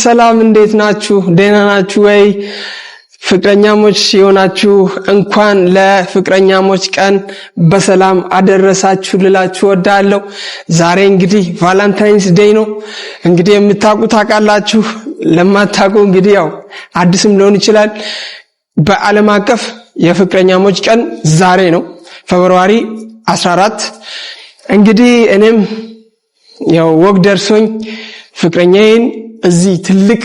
ሰላም እንዴት ናችሁ? ደህና ናችሁ ወይ? ፍቅረኛሞች የሆናችሁ እንኳን ለፍቅረኛሞች ቀን በሰላም አደረሳችሁ ልላችሁ ወዳለሁ። ዛሬ እንግዲህ ቫለንታይንስ ዴይ ነው። እንግዲህ የምታውቁ ታውቃላችሁ፣ ለማታውቁ እንግዲህ ያው አዲስም ሊሆን ይችላል። በዓለም አቀፍ የፍቅረኛሞች ቀን ዛሬ ነው ፌብሩዋሪ 14። እንግዲህ እኔም ያው ወግ ደርሶኝ ፍቅረኛዬን እዚህ ትልቅ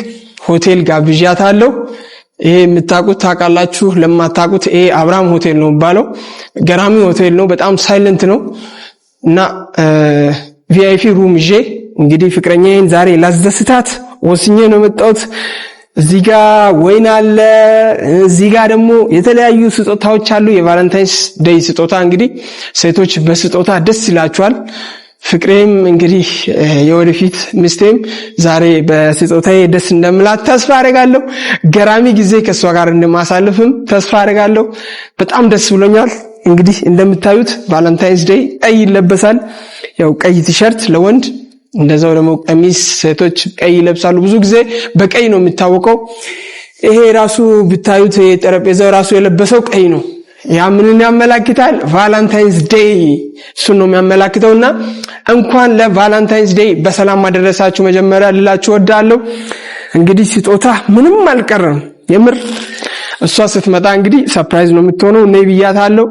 ሆቴል ጋብዣታለሁ። ይሄ የምታውቁት ታውቃላችሁ፣ ለማታውቁት ይሄ አብርሃም ሆቴል ነው የሚባለው። ገራሚ ሆቴል ነው፣ በጣም ሳይለንት ነው እና ቪአይፒ ሩም ይዤ እንግዲህ ፍቅረኛዬን ዛሬ ላስደስታት ወስኜ ነው የመጣሁት። እዚህ ጋር ወይን አለ፣ እዚህ ጋር ደግሞ የተለያዩ ስጦታዎች አሉ። የቫለንታይንስ ዴይ ስጦታ እንግዲህ ሴቶች በስጦታ ደስ ይላቸዋል። ፍቅሬም እንግዲህ የወደፊት ሚስቴም ዛሬ በስጦታዬ ደስ እንደምላት ተስፋ አደርጋለሁ። ገራሚ ጊዜ ከሷ ጋር እንደማሳልፍም ተስፋ አደርጋለሁ። በጣም ደስ ብሎኛል። እንግዲህ እንደምታዩት ቫለንታይንስ ዴይ ቀይ ይለበሳል። ያው ቀይ ቲሸርት ለወንድ፣ እንደዛው ደግሞ ቀሚስ ሴቶች ቀይ ይለብሳሉ። ብዙ ጊዜ በቀይ ነው የሚታወቀው። ይሄ ራሱ ብታዩት ጠረጴዛው ራሱ የለበሰው ቀይ ነው። ያ ምንን ያመላክታል? ቫለንታይንስ ዴይ እሱን ነው የሚያመላክተውና እንኳን ለቫለንታይንስ ዴይ በሰላም አደረሳችሁ። መጀመሪያ ልላችሁ ወዳለሁ። እንግዲህ ስጦታ ምንም አልቀረም። የምር እሷ ስትመጣ እንግዲህ ሰርፕራይዝ ነው የምትሆነው። እኔ ብያታለሁ።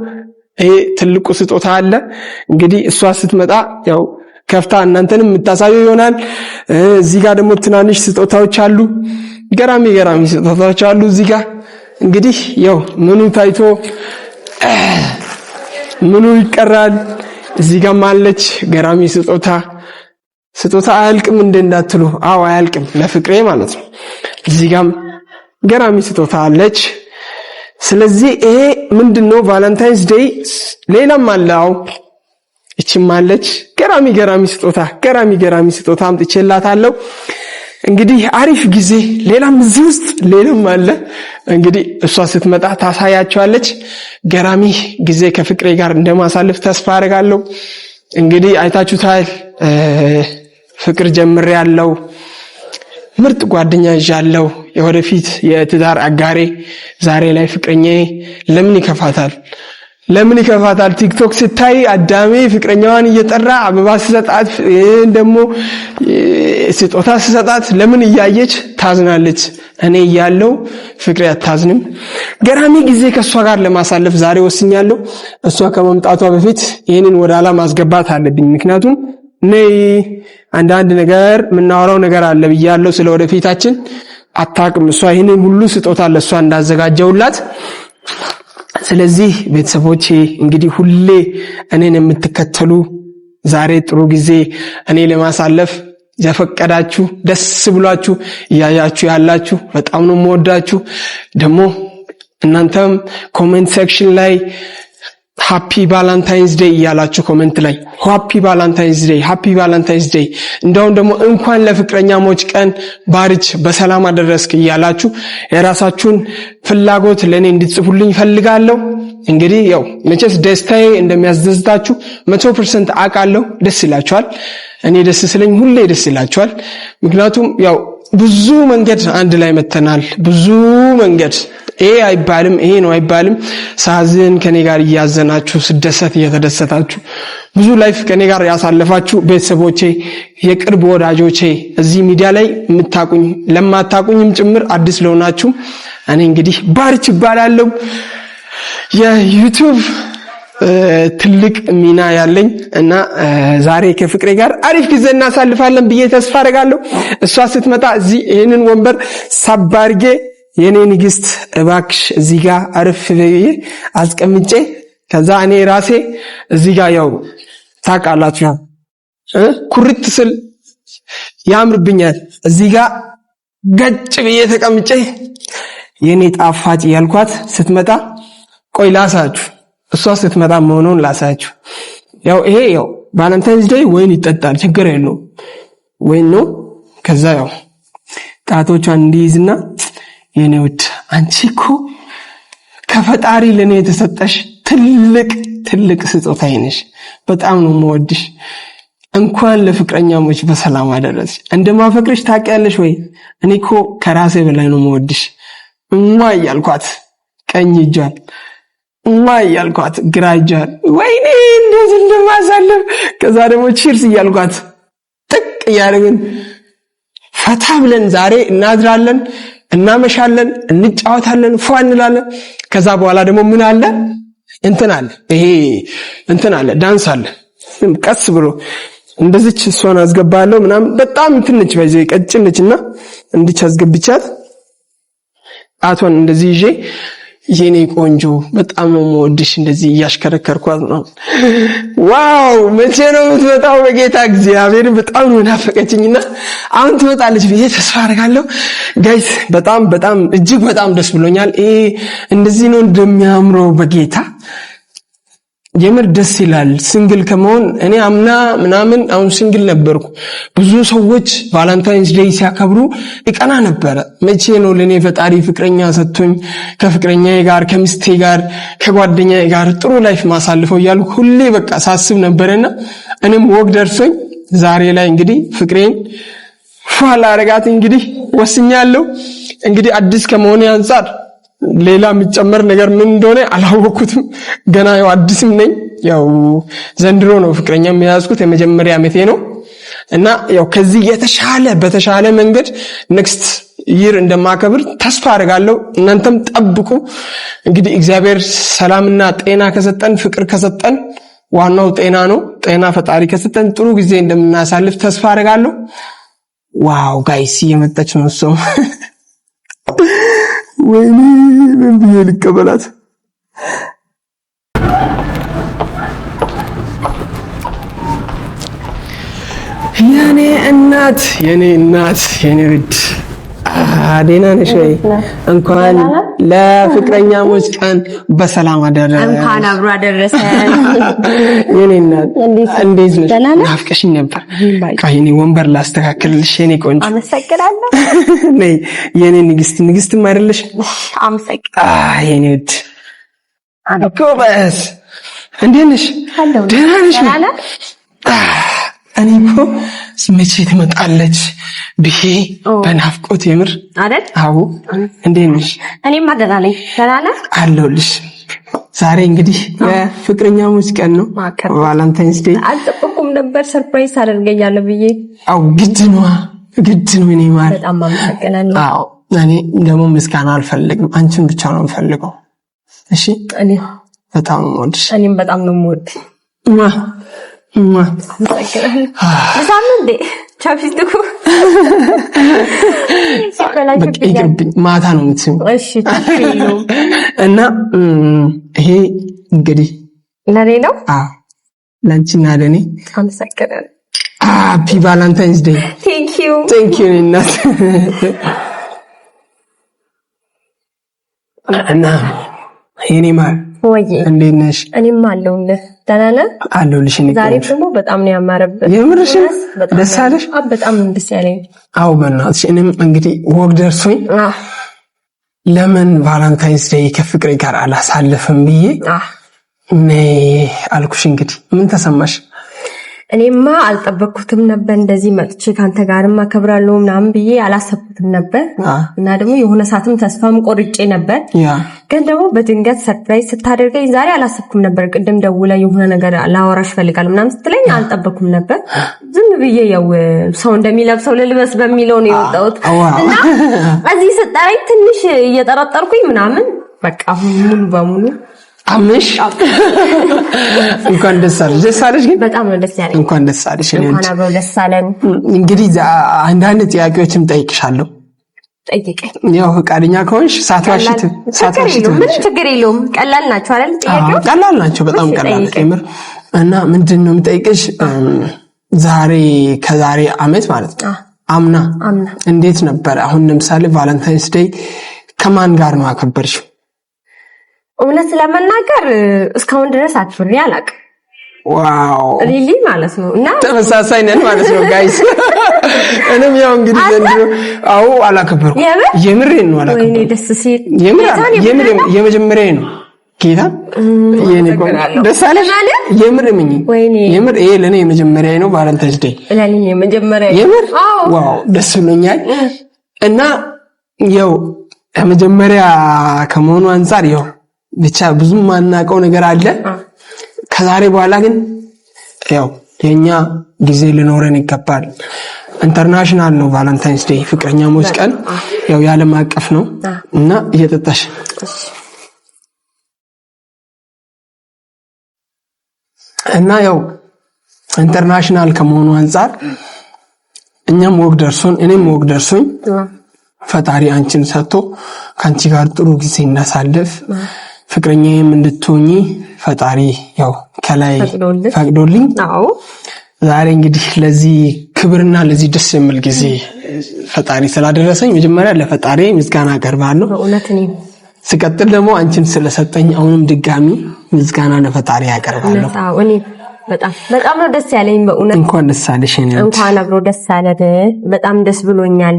ይሄ ትልቁ ስጦታ አለ። እንግዲህ እሷ ስትመጣ ያው ከፍታ እናንተንም የምታሳዩ ይሆናል። እዚህ ጋር ደግሞ ትናንሽ ስጦታዎች አሉ። ገራሚ ስጦታዎች አሉ እዚህ ጋር። እንግዲህ ያው ምኑ ታይቶ ምኑ ይቀራል። እዚህ ጋር ማለች ገራሚ ስጦታ አያልቅም እንዳትሉ። አዎ አያልቅም፣ ለፍቅሬ ማለት ነው። እዚህ ጋር ገራሚ ስጦታ አለች። ስለዚህ ይሄ ምንድነው? ቫለንታይንስ ዴይ ሌላም አለው። እቺም አለች ገራሚ ስጦታ አምጥቼላታለሁ። እንግዲህ አሪፍ ጊዜ ሌላም እዚህ ውስጥ ሌላም አለ። እንግዲህ እሷ ስትመጣ ታሳያቸዋለች። ገራሚ ጊዜ ከፍቅሬ ጋር እንደማሳልፍ ተስፋ አደርጋለሁ። እንግዲህ አይታችሁታል። ፍቅር ጀምሬያለሁ። ምርጥ ጓደኛ ይዣለሁ። የወደፊት የትዳር አጋሬ ዛሬ ላይ ፍቅረኛዬ ለምን ይከፋታል? ቲክቶክ ስታይ አዳሜ ፍቅረኛዋን እየጠራ አበባ ሲሰጣት ደግሞ ስጦታ ሲሰጣት ለምን እያየች ታዝናለች? እኔ እያለሁ ፍቅሬ አታዝንም። ገራሚ ጊዜ ከሷ ጋር ለማሳለፍ ዛሬ ወስኛለሁ። እሷ ከመምጣቷ በፊት ይሄንን ወደ ኋላ ማስገባት አለብኝ። ምክንያቱም አንዳንድ ነገር የምናወራው ነገር አለ ብያለሁ ስለወደፊታችን። አታውቅም እሷ ይሄንን ሁሉ ስጦታ ለሷ እንዳዘጋጀውላት። ስለዚህ ቤተሰቦቼ እንግዲህ ሁሌ እኔን የምትከተሉ ዛሬ ጥሩ ጊዜ እኔ ለማሳለፍ የፈቀዳችሁ ደስ ብሏችሁ እያያችሁ ያላችሁ በጣም ነው የምወዳችሁ። ደግሞ እናንተም ኮሜንት ሴክሽን ላይ ሃፒ ቫለንታይንስ ዴይ እያላችሁ ኮሜንት ላይ ሃፒ ቫለንታይንስ ዴይ እንደውም ደግሞ እንኳን ለፍቅረኛሞች ቀን ባርች በሰላም አደረስክ እያላችሁ የራሳችሁን ፍላጎት ለኔ እንድትጽፉልኝ ፈልጋለሁ። እንግዲህ ያው መቼስ ደስታዬ እንደሚያስደስታችሁ 100% አውቃለሁ። ደስ ይላችኋል። እኔ ደስ ስለኝ ሁሌ ደስ ይላችኋል። ምክንያቱም ያው ብዙ መንገድ አንድ ላይ መተናል። ብዙ መንገድ ይሄ አይባልም ይሄ ነው አይባልም። ሳዝን ከኔ ጋር እያዘናችሁ፣ ስደሰት እየተደሰታችሁ ብዙ ላይፍ ከኔ ጋር ያሳለፋችሁ ቤተሰቦቼ፣ የቅርብ ወዳጆቼ፣ እዚህ ሚዲያ ላይ የምታቁኝ ለማታቁኝም ጭምር አዲስ ለሆናችሁ እኔ እንግዲህ ባርች እባላለሁ። የዩቲዩብ ትልቅ ሚና ያለኝ እና ዛሬ ከፍቅሬ ጋር አሪፍ ጊዜ እናሳልፋለን ብዬ ተስፋ አደርጋለሁ። እሷ ስትመጣ እዚህ ይሄንን ወንበር ሳባርጌ የኔ ንግስት እባክሽ እዚህ ጋር አርፍ ብዬ አስቀምጬ ከዛ እኔ ራሴ እዚህ ጋር ያው ታውቃላችሁ ኩርት ስል ያምርብኛል። እዚህ ጋር ገጭ ብዬ ተቀምጬ የኔ ጣፋጭ ያልኳት ስትመጣ ቆይ ላሳችሁ፣ እሷ ስትመጣ መሆኑን ላሳችሁ። ያው ይሄ ያው ቫለንታይንስ ዴይ ወይን ይጠጣል፣ ችግር የለውም ወይን ነው። ከዛ ያው ጣቶቿን እንዲይዝና የኔ ውድ አንቺ እኮ ከፈጣሪ ለኔ የተሰጠሽ ትልቅ ስጦታዬ ነሽ። በጣም ነው የምወድሽ። እንኳን ለፍቅረኛሞች በሰላም አደረሰሽ። እንደማፈቅርሽ ታውቂያለሽ ወይ? እኔ እኮ ከራሴ በላይ ነው የምወድሽ እያልኳት ቀኝ እጇን እያልኳት ግራ እጇን ወይኔ እንደዚህ እንደማሳለፍ ከዛ ደግሞ ቺርስ እያልኳት ጥቅ እያደረግን ፈታ ብለን ዛሬ እናድራለን፣ እናመሻለን፣ እንጫወታለን፣ ፏ እንላለን። ከዛ በኋላ ደግሞ ምን አለ እንትን አለ ይሄ እንትን አለ ዳንስ አለ። ቀስ ብሎ እንደዚች እሷን አስገባለሁ ምናምን በጣም እንትን ነች በዚህ ቀጭን ነችና እንድች አስገብቻት አቷን እንደዚህ ይዤ የኔ ቆንጆ በጣም ነው የምወድሽ እንደዚህ እያሽከረከርኳት ነው። ዋው መቼ ነው የምትመጣው? በጌታ እግዚአብሔር በጣም ነው ናፈቀችኝና አሁን ትመጣለች ብዬ ተስፋ አደርጋለሁ። ጋይስ በጣም እጅግ በጣም ደስ ብሎኛል። እንደዚህ ነው እንደሚያምረው በጌታ የምር ደስ ይላል። ሲንግል ከመሆን እኔ አምና ምናምን አሁን ሲንግል ነበርኩ። ብዙ ሰዎች ቫለንታይንስ ዴይ ሲያከብሩ እቀና ነበረ። መቼ ነው ለኔ ፈጣሪ ፍቅረኛ ሰጥቶኝ ከፍቅረኛዬ ጋር ከሚስቴ ጋር ከጓደኛዬ ጋር ጥሩ ላይፍ ማሳልፈው እያልኩ ሁሌ በቃ ሳስብ ነበርና እኔም ወግ ደርሶኝ ዛሬ ላይ እንግዲህ ፍቅሬን ፏላ አረጋት እንግዲህ ወስኛለሁ። እንግዲህ አዲስ ከመሆኔ አንፃር ሌላ የሚጨመር ነገር ምን እንደሆነ አላወኩትም። ገና ያው አዲስም ነኝ። ያው ዘንድሮ ነው ፍቅረኛ የያዝኩት የመጀመሪያ ዓመቴ ነው እና ያው ከዚህ በተሻለ መንገድ ኔክስት ይር እንደማከብር ተስፋ አደርጋለሁ። እናንተም ጠብቁ። እንግዲህ እግዚአብሔር ሰላምና ጤና ከሰጠን ፍቅር ከሰጠን ዋናው ጤና ነው። ጤና ፈጣሪ ከሰጠን ጥሩ ጊዜ እንደምናሳልፍ ተስፋ አደርጋለሁ። ዋው ጋይስ እየመጣች ነው እሷ ወይኔ ምን ብዬ ልቀበላት? የኔ እናት የኔ ውድ ደህና ነሽ ወይ? እንኳን ለፍቅረኛሞች ቀን በሰላም አደረሰ። እንኳን አብሮ አደረሰ። የኔ እናት እንዴት ነሽ? ናፍቀሽኝ ነበር። ካይኔ ወንበር ላስተካክልልሽ የኔ ቆንጆ። አመሰግናለሁ። ነይ የኔ ንግስትም አይደለሽ? አመሰግናለሁ። የኔ ውድ ጎበዝ እንዴት ነሽ? ደህና ነሽ? እኔ እኮ መቼ ትመጣለች ብዬ በናፍቆት የምር አይደል? አዎ እንዴት ነሽ? እኔማ ደህና ነኝ። ደህና ነህ? አለሁልሽ። ዛሬ እንግዲህ የፍቅረኛሞች ቀን ነው፣ ቫለንታይንስ ዴይ። አልጠበኩም ነበር ሰርፕራይዝ አደርገኛለሁ ብዬ። አዎ ግድ ነው እኔ ማለት በጣም አመሰግናለሁ። አዎ እኔ ደግሞ ምስጋና አልፈልግም፣ አንቺን ብቻ ነው የምፈልገው። እሺ እኔ በጣም ነው የምወድሽ። እኔም በጣም ነው የምወድሽ። ሳምንት ቻፕስቲኩ ማታ ነው የምትስሚው። እሺ ታዲያ እና ይሄ እንግዲህ ለኔ ነው። ለአንቺና ለኔ አመሰግናለሁ። ሃፒ ቫለንታይንስ ዴይ። ቴንክ ዩ እናት። እና የኔ ማር ወይ እንዴት ነሽ? እኔም አለሁልህ። ደህና ነህ? አለሁልሽ። ዛሬ ደግሞ በጣም ነው ያማረብህ። የምርሽን? ደስ አለሽ? በጣም ደስ ያለኝ። አዎ በእናትሽ እኔም እንግዲህ ወግ ደርሶኝ ለምን ቫለንታይንስ ዴይ ከፍቅሬ ጋር አላሳልፍም ብዬ ነይ አልኩሽ። እንግዲህ ምን ተሰማሽ? እኔማ አልጠበቅኩትም ነበር እንደዚህ መጥቼ ካንተ ጋርማ አከብራለሁ ምናምን ብዬ አላሰብኩትም ነበር እና ደግሞ የሆነ ሰዓትም ተስፋም ቆርጬ ነበር። ግን ደግሞ በድንገት ሰርፕራይዝ ስታደርገኝ ዛሬ አላሰብኩም ነበር። ቅድም ደውላ የሆነ ነገር ላወራሽ ፈልጋለሁ ምናምን ስትለኝ አልጠበቅኩም ነበር። ዝም ብዬ ያው ሰው እንደሚለብሰው ልልበስ በሚለው ነው የወጣሁት እና እዚህ ስጠራኝ ትንሽ እየጠረጠርኩኝ ምናምን በቃ ሙሉ በሙሉ አምሽ እንኳን ደስ አለሽ። ደስ አለሽ ግን በጣም ነው ደስ ያለኝ። እንኳን ደስ አለሽ። እንኳን አብረው ደስ አለን። እንግዲህ አንዳንድ ጥያቄዎችም ጠይቅሻለሁ። ጠይቀኝ። ያው ፈቃደኛ ከሆንሽ ሳትዋሽት ምን ችግር የለውም። ቀላል ናቸው አይደል? ጥያቄዎች ቀላል ናቸው፣ በጣም ቀላል ነው። እና ምንድነው የምጠይቅሽ ከዛሬ አመት ማለት ነው አምና እንዴት ነበር? አሁን ለምሳሌ ቫለንታይንስ ዴይ ከማን ጋር ነው አከበርሽው? እውነት ለመናገር እስካሁን ድረስ አክብሬ አላውቅም። ዋው ሪሊ ማለት ነው። እና ተመሳሳይ ነን ማለት ነው ጋይስ። እኔም ያው እንግዲህ ዘንድሮ አላከበርኩም። የምሬን ነው አላከበርኩም። ወይኔ ደስ ሲል የመጀመሪያ ነው ጌታ የኔ ቆንጆ ደስ አለሽ? የምር ምን የምር ይሄ ለኔ የመጀመሪያዬ ነው ቫለንታይንስ ዴይ ለኔ የመጀመሪያ የምር ዋው ደስ ብሎኛል። እና ያው ከመጀመሪያ ከመሆኑ አንፃር ያው ብቻ ብዙም ማናውቀው ነገር አለ። ከዛሬ በኋላ ግን ያው የኛ ጊዜ ሊኖረን ይገባል። ኢንተርናሽናል ነው ቫለንታይንስ ዴይ ፍቅረኛሞች ቀን ያው የዓለም አቀፍ ነው እና እየጠጣሽ እና ያው ኢንተርናሽናል ከመሆኑ አንፃር እኛም ወግ ደርሶን እኔም ወግ ደርሶኝ ፈጣሪ አንቺን ሰጥቶ ካንቺ ጋር ጥሩ ጊዜ እናሳልፍ ፍቅረኛዬም እንድትሆኚ ፈጣሪ ያው ከላይ ፈቅዶልኝ ዛሬ እንግዲህ ለዚህ ክብርና ለዚህ ደስ የሚል ጊዜ ፈጣሪ ስላደረሰኝ መጀመሪያ ለፈጣሪ ምስጋና አቀርባለሁ። በእውነት እኔ ሲቀጥል ደግሞ አንቺን ስለሰጠኝ አሁንም ድጋሚ ምስጋና ለፈጣሪ አቀርባለሁ። እኔ በጣም ነው ደስ ያለኝ በእውነት። እንኳን ደስ አለሽ እኔ እንኳን አብሮ ደስ አለህ። በጣም ደስ ብሎኛል።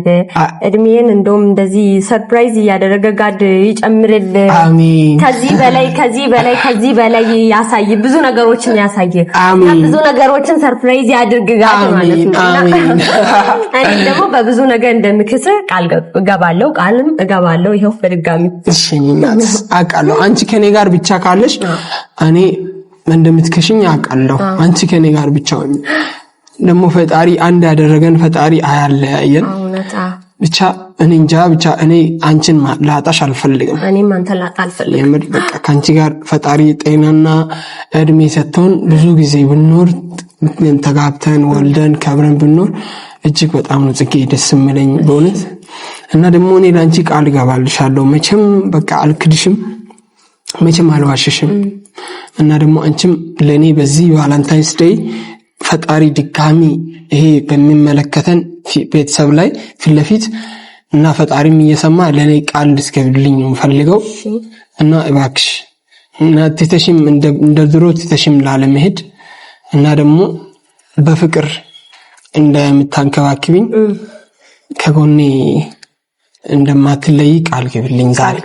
እድሜን እንደውም እንደዚህ ሰርፕራይዝ እያደረገ ጋድ ይጨምርልህ። አሜን። ከዚህ በላይ ያሳይ፣ ብዙ ነገሮችን ያሳይ፣ ብዙ ነገሮችን ሰርፕራይዝ ያድርግ ጋድ ማለት ነው። አሜን። እኔ ደግሞ በብዙ ነገር እንደምክስር ቃል እገባለሁ። ይሄው በድጋሚ እሺ እናት አውቃለሁ። አንቺ ከኔ ጋር ብቻ ካለሽ እኔ እንደምትከሽኝ አውቃለሁ። አንቺ ከኔ ጋር ብቻ ሆኜ ደግሞ ፈጣሪ አንድ ያደረገን ፈጣሪ አያለያየን። ብቻ እኔ እንጃ ብቻ እኔ አንቺን ላጣሽ አልፈልግም። እኔም አንተን ላጣ አልፈልግም። የምር በቃ ካንቺ ጋር ፈጣሪ ጤናና እድሜ ሰጥቶን ብዙ ጊዜ ብንኖር ተጋብተን ወልደን ከብረን ብንኖር እጅግ በጣም ነው ጽጌ ደስ የሚለኝ በእውነት። እና ደግሞ እኔ ላንቺ ቃል ገባልሻለሁ መቼም በቃ አልክድሽም፣ መቼም አልዋሽሽም። እና ደግሞ አንቺም ለኔ በዚህ ቫለንታይንስ ዴይ ፈጣሪ ድጋሚ ይሄ በሚመለከተን ቤተሰብ ላይ ፊት ለፊት እና ፈጣሪም እየሰማ ለኔ ቃል እንድትገቢልኝ ነው ፈልገው እና እባክሽ እና ትተሽም እንደ ድሮ ትተሽም ላለመሄድ እና ደግሞ በፍቅር እንደምታንከባክቢኝ ከጎኔ እንደማትለይ ቃል ግቢልኝ ዛሬ።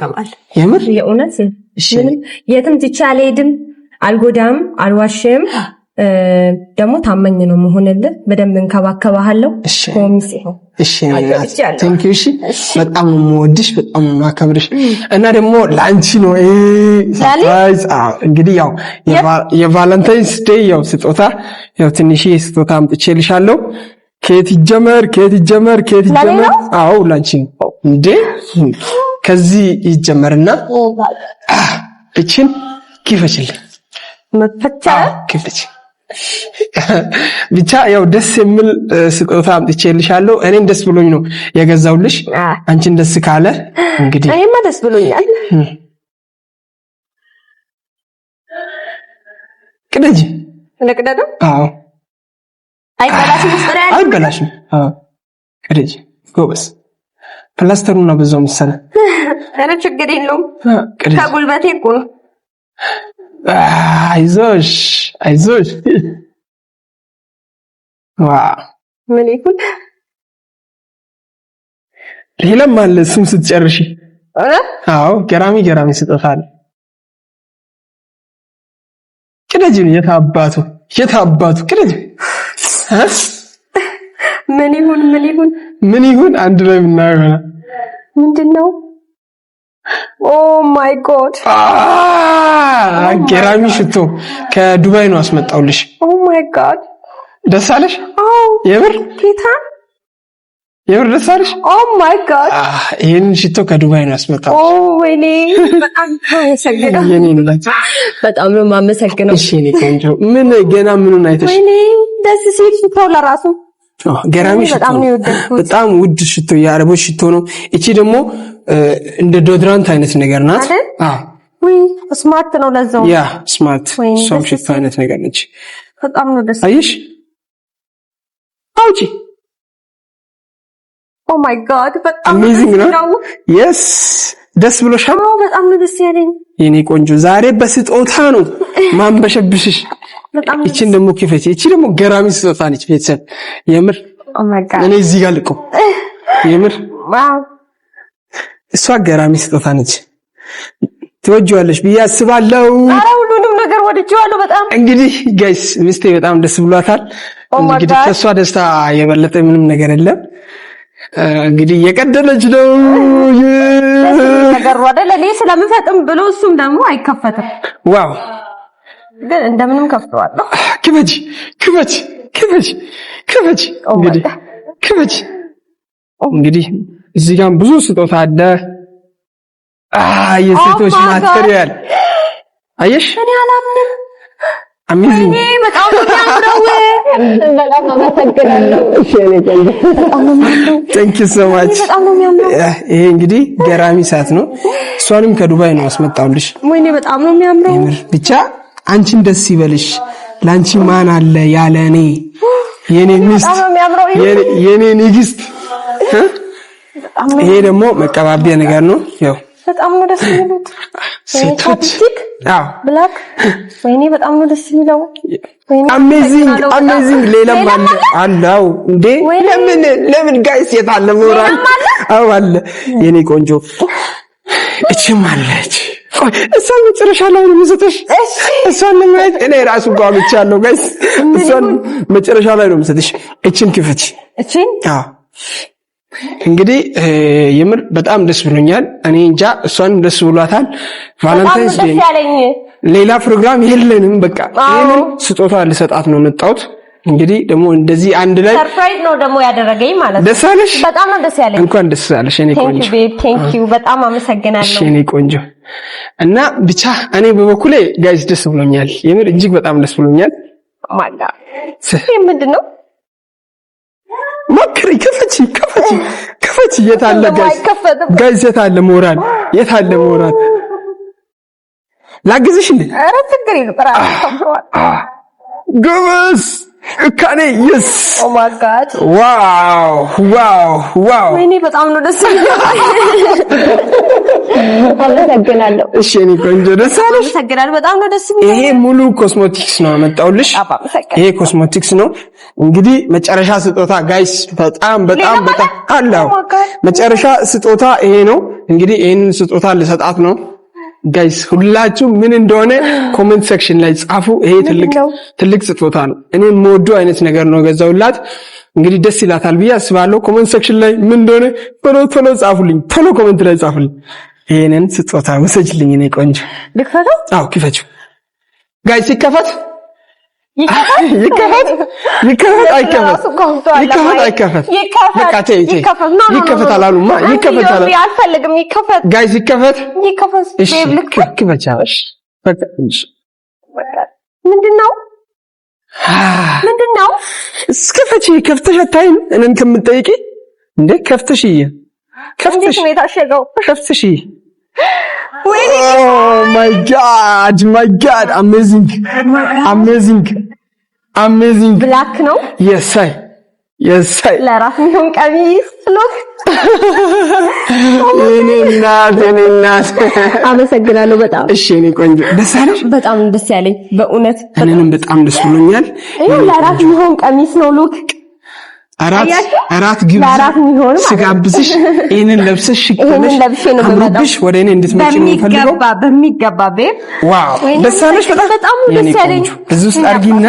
የምር የእውነት ምንም የትም ትቼ አልሄድም፣ አልጎዳም፣ አልዋሽም። ደግሞ ታመኝ ነው መሆንልህ። በደንብ እንከባከባለሁ። ፕሮሚስ ይሁን። እሺ ቴንክ ዩ። እሺ በጣም የምወድሽ በጣም የማከብርሽ እና ደግሞ ላንቺ ነው ሰርፕራይዝ። እንግዲህ ያው የቫለንታይንስ ዴይ ያው ስጦታ ያው ትንሽ ስጦታ አምጥቼልሻለሁ። ከየት ይጀመር? አዎ ላንቺ እንዴ ከዚህ ይጀመርና እቺን ክፈችልኝ። መፈቻ ክፈች ብቻ ያው ደስ የሚል ስጦታ አምጥቼልሻለሁ። እኔም ደስ ብሎኝ ነው የገዛውልሽ። አንቺን ደስ ካለ እንግዲህ እኔማ ደስ ብሎኛል። ቅደጂ ለቅደዱ። አዎ አይበላሽም። አዎ ቅደጂ ጎበስ። ፕላስተሩና በዛው መሰለ። አረ ችግር የለውም ከጉልበቴ እኮ ነው። አይዞሽ ዋው ምን ይሁን ሌላም አለ እሱም ስትጨርሺ። አዎ ገራሚ ስጦታ አለ። ቅደጂ ነው የታባቱ ቅደጂ። ምን ይሁን አንድ ላይ ምናየው ይሆናል። ምንድነው? ኦ ማይ ጎድ ገራሚ ሽቶ ከዱባይ ነው አስመጣውልሽ። ኦ ማይ ጋድ ደስ አለሽ? የምር ደስ አለሽ? ኦ ማይ ጋድ ይሄን ሽቶ ከዱባይ ነው አስመጣው። ኦ ወይኔ በጣም አመሰግናለሁ። በጣም ነው የማመሰግነው። እሺ እኔ ቆንጆ ምን ገና ምኑን አይተሽ? ወይኔ ደስ ሲል ሽቶ ለራሱ ገራሚ ሽቶ በጣም ውድ ሽቶ የአረቦች ሽቶ ነው። እቺ ደግሞ እንደ ዶድራንት አይነት ነገር ናት። ወይ ስማርት ነው ለዛው። ያ ስማርት ሶም ሽቶ አይነት ነገር ነች። በጣም ነው ደስ አይሽ አውጪ። ኦ ማይ ጋድ በጣም አሜዚንግ ነው። የስ ደስ ብሎሻል? አዎ በጣም ነው ደስ ያለኝ የኔ ቆንጆ። ዛሬ በስጦታ ነው ማንበሸብሽሽ። እቺን ደግሞ ክፈቺ። እቺ ደግሞ ገራሚ ስጦታ ነች ቤተሰብ የምር። ኦ ማይ ጋድ እኔ እዚህ ጋር ልቆም የምር። ዋው እሷ ገራሚ ስጦታ ነች። ትወጂዋለሽ ብዬ አስባለሁ። ኧረ ሁሉንም ነገር ወድጄዋለሁ በጣም። እንግዲህ ጋይስ ሚስቴ በጣም ደስ ብሏታል። እንግዲህ ከሷ ደስታ የበለጠ ምንም ነገር የለም። እንግዲህ የቀደለች ነው ነገር ወደ ለኔ ስለምፈጥም ብሎ እሱም ደግሞ አይከፈትም። ዋው ግን እንደምንም ከፍተዋለሁ። ክበጂ እንግዲህ ክበጂ። እንግዲህ እዚህ ጋር ብዙ ስጦታ አለ። የሴቶች ማቴሪያል አየሽ? እኔ አላምንም። አሜዚንግ በጣም ነው የሚያምረው። በጣም አመሰግናለሁ። ቴንክ ዩ ሶ ማች። በጣም ነው የሚያምረው። ይሄ እንግዲህ ገራሚ ሰዓት ነው። እሷንም ከዱባይ ነው ያስመጣውልሽ። ወይኔ በጣም ነው የሚያምረው። ብቻ አንቺን ደስ ይበልሽ። ላንቺ ማን አለ ያለ እኔ የኔ ሚስት የኔ ንግስት። ይሄ ደግሞ መቀባቢያ ነገር ነው። ያው በጣም ነው ደስ የሚሉት ሴቶች። አዎ ብላክ ወይኔ በጣም ነው ደስ የሚለው። አሜዚንግ ሌላም አለው እንዴ? ለምን ጋይስ የታለ ሞራል? አዎ አለ የኔ ቆንጆ። እቺም አለች። ቆይ እሷን መጨረሻ ላይ ነው የምሰጥሽ። እሷን ለማየት እኔ ራሱ ጓጉቻለሁ ጋይስ። እሷን መጨረሻ ላይ ነው የምሰጥሽ። እቺን ክፈች። እቺን አዎ እንግዲህ የምር በጣም ደስ ብሎኛል። እኔ እንጃ እሷን ደስ ብሏታል። ቫለንታይንስ ዴይ ሌላ ፕሮግራም የለንም። በቃ ይሄንን ስጦታ ልሰጣት ነው መጣሁት። እንግዲህ ደግሞ እንደዚህ አንድ ላይ ሰርፕራይዝ ነው ደግሞ ያደረገኝ ማለት ነው። ደስ አለሽ? በጣም ነው ደስ ያለኝ። እንኳን ደስ አለሽ የኔ ቆንጆ። ቴንክ ዩ በጣም አመሰግናለሁ የኔ ቆንጆ። እና ብቻ እኔ በበኩሌ ጋይስ ደስ ብሎኛል። የምር እጅግ በጣም ደስ ብሎኛል። ማጋ ይሄ ምንድነው? ሞክሪ። ከፈቺ የታለ ጋይስ የታለ ሞራል? የታለ ሞራል? ላግዝሽ እንዴ? ኧረ ችግር የለም። ጎበዝ እካኔ yes ኦ ማይ ጋድ ዋው ወይኔ በጣም ነው ደስ የሚለው። አመሰግናለሁ። እሺ እኔ ቆንጆ ደስ አለሽ? አመሰግናለሁ። በጣም ነው ደስ የሚለው። ይሄ ሙሉ ኮስሞቲክስ ነው አመጣውልሽ። ይሄ ኮስሞቲክስ ነው። እንግዲህ መጨረሻ ስጦታ ጋይስ በጣም አለው። መጨረሻ ስጦታ ይሄ ነው። እንግዲህ ይሄንን ስጦታ ልሰጣት ነው ጋይስ። ሁላችሁ ምን እንደሆነ ኮሜንት ሴክሽን ላይ ጻፉ። ይሄ ትልቅ ስጦታ ነው። እኔ የምወደው አይነት ነገር ነው ገዛውላት። እንግዲህ ደስ ይላታል ብዬ አስባለሁ። ኮሜንት ሴክሽን ላይ ምን እንደሆነ ቶሎ ጻፉልኝ። ቶሎ ኮሜንት ላይ ጻፉልኝ። ይሄንን ስጦታ ወሰጅልኝ እኔ ቆንጆ። ልክፈተው? አዎ ክፈችው ጋይስ። ይከፈት አይከፈት? በቃ ተይ ይከፈት አላሉማ። ይከፈት አላሉ። አልፈልግም። ይከፈት ጋይስ ይከፈት። እሺ ክፈቻሽ። በቃ ምንድነው? እስከፈቺ ከፍተሽ አታይም? እኔን ከምትጠይቂ እንዴ ከፍተሽ ነው የታሸገው። ከፍተሽ ማይ ጋድ አሜዚንግ ብላክ ነው። የሳይ ለራስ የሚሆን ቀሚስ ሉክ። እኔ እናት አመሰግናለሁ በጣም። እሺ እኔ ቆንጆ ደስ አለሽ? በጣም ደስ ያለኝ በእውነት። እኔንም በጣም ደስ ብሎኛል። ይሄ ለራስ የሚሆን ቀሚስ ነው ሉክ። አራት ግብዣ ስጋብዝሽ ይሄንን ለብሰሽ አምሮብሽ ወደ እኔ እንድትመጪ ነው የምፈልገው። በሚገባ ቤት ዋው ደስ አለሽ? በጣም ደስ ያለኝ። እዚህ ውስጥ አድርጊና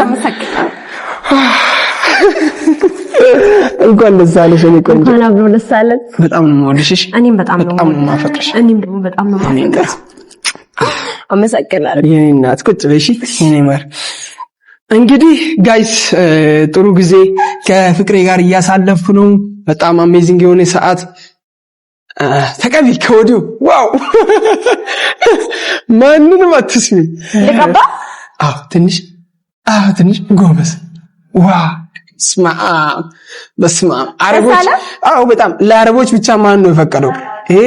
እንኳን ደስ አለሽ የኔ ቆንጆ። እንኳን አብሮ ደስ አለን። በጣም ነው የምወድሽ። እኔም በጣም ነው የማፈቅርሽ። እኔም ደግሞ በጣም ነው የማፈቅርሽ። አመሰግናለሁ የኔ እናት። ቁጭ በይ እሺ የኔ ማር። እንግዲህ ጋይስ ጥሩ ጊዜ ከፍቅሬ ጋር እያሳለፍኩ ነው። በጣም አሜዚንግ የሆነ ሰዓት። ተቀቢ ከወዲሁ ዋው ማንንም አትስሚ። ልቀባ? አዎ ትንሽ ጎበዝ። ዋው በስመ አብ አረቦች። አዎ በጣም ለአረቦች ብቻ ማን ነው የፈቀደው? ይሄ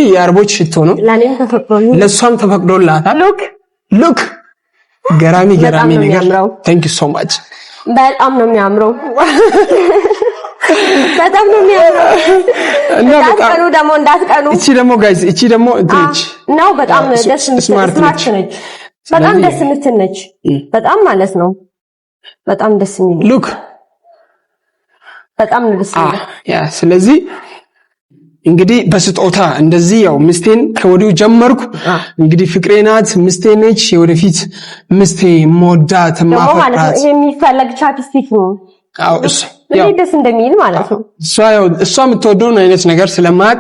የአረቦች ሽቶ ነው። ለኔም ተፈቅዶኝ ለሷም ተፈቅዶላታል። ሉክ ገራሚ ነገር። ታንክ ዩ ሶ ማች። በጣም ነው የሚያምረው። በጣም ነው የሚያምረው። እንዳትቀኑ ደግሞ እንዳትቀኑ። እቺ ደግሞ ጋይስ እቺ ደግሞ እንትነች ነው። በጣም ደስ ስማርት ነች። በጣም ደስ የምትል ነች። በጣም ማለት ነው። በጣም ደስ የሚል ሉክ። በጣም ነው ደስ የሚል። ያ ስለዚህ እንግዲህ በስጦታ እንደዚህ ያው ምስቴን ከወዲሁ ጀመርኩ። እንግዲህ ፍቅሬ ናት፣ ምስቴ ነች፣ የወደፊት ምስቴ ሞዳት ማፈቅራት። ይሄ የሚፈለግ ቻፕስቲክ ነው። አዎ እሱ ያው ደስ እንደሚል ማለት ነው። እሷ የምትወደውን አይነት ነገር ስለማቅ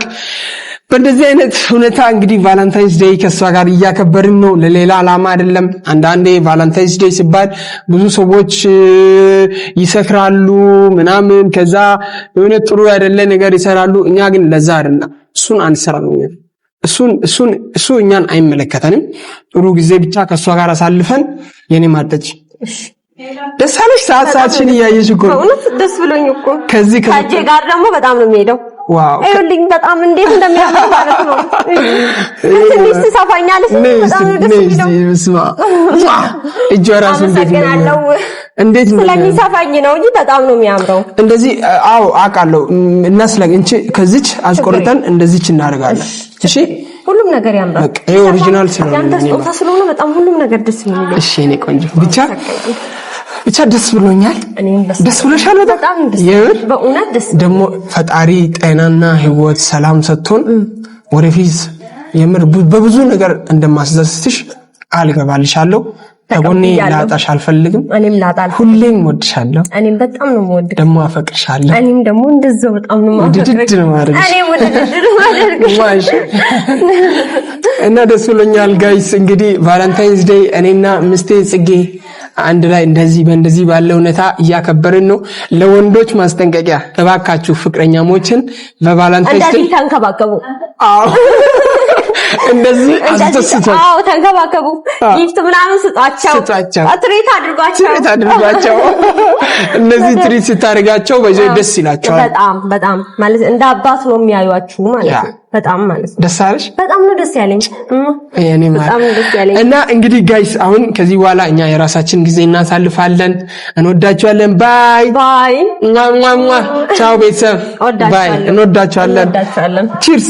በእንደዚህ አይነት ሁኔታ እንግዲህ ቫለንታይንስ ዴይ ከሷ ጋር እያከበርን ነው። ለሌላ ዓላማ አይደለም። አንዳንዴ ቫለንታይንስ ዴይ ሲባል ብዙ ሰዎች ይሰክራሉ ምናምን፣ ከዛ የሆነ ጥሩ አይደለ ነገር ይሰራሉ። እኛ ግን ለዛ አይደለም፣ እሱን አንሰራም። እሱ እኛን አይመለከተንም። ጥሩ ጊዜ ብቻ ከሷ ጋር አሳልፈን የኔ ማጠጭ ደስ አለሽ። ሰዓትሽን እያየሽ እኮ እውነት ደስ ብሎኝ እኮ ከዚህ ከጄ ጋር ደግሞ በጣም ነው የሚሄደው። ዋው አይልኝ በጣም እንዴት እንደሚያምር ማለት ነው። ትንሽ ትሰፋኛለሽ በጣም ነው ደስ የሚለው። እጅ ራስ እንዴት ስለሚሰፋኝ ነው እንጂ በጣም ነው የሚያምረው። እንደዚህ አዎ አውቃለሁ። እናስለግ እንጂ ከዚች አስቆርጠን እንደዚች እናደርጋለን። እሺ ሁሉም ነገር ያምራል። በቃ ይሄ ኦሪጂናል ስለሆነ ያንተ ስጦታ ስለሆነ በጣም ሁሉም ነገር ደስ የሚል። እሺ እኔ ቆንጆ ብቻ ደስ ብሎኛል። ደስ ብሎሻል? በጣም ደስ በእውነት ደስ ደግሞ ፈጣሪ ጤናና ህይወት ሰላም ሰጥቶን ወደፊት የምር በብዙ ነገር እንደማስደስትሽ አልገባልሻለሁ። ከጎኔ ላጣሽ አልፈልግም። እኔም ላጣል ሁሌም ወድሻለሁ። እኔም በጣም ነው የምወድሽ። ደግሞ አፈቅርሻለሁ። እኔም ደግሞ እንደዛው በጣም ነው ውድድር ነው ማለት እኔም ውድድር ማለት እና ደስ ብሎኛል ጋይስ። እንግዲህ ቫለንታይንስ ዴይ እኔና ምስቴ ጽጌ አንድ ላይ እንደዚህ ባለ ሁኔታ እያከበርን ነው። ለወንዶች ማስጠንቀቂያ እባካችሁ ፍቅረኛሞችን በቫለንታይንስ ዴይ ተንከባከቡ። አዎ እንደዚህ አስተስቷቸው። አዎ ተንከባከቡ። ጊፍት ምናምን ስጧቸው። ትሪት አድርጓቸው። እነዚህ ትሪት ስታደርጋቸው በዚህ ደስ ይላቸዋል። በጣም ማለት እንደ አባት ነው የሚያዩአችሁ ማለት ነው። በጣም ማለት ነው። ደስ አለሽ? በጣም ነው ደስ ያለኝ። በጣም ደስ ያለኝ። እና እንግዲህ ጋይስ አሁን ከዚህ በኋላ እኛ የራሳችን ጊዜ እናሳልፋለን። እንወዳችኋለን። ባይ ባይ። ቻው ቤተሰብ። ባይ። እንወዳችኋለን። እንወዳችኋለን። ቺርስ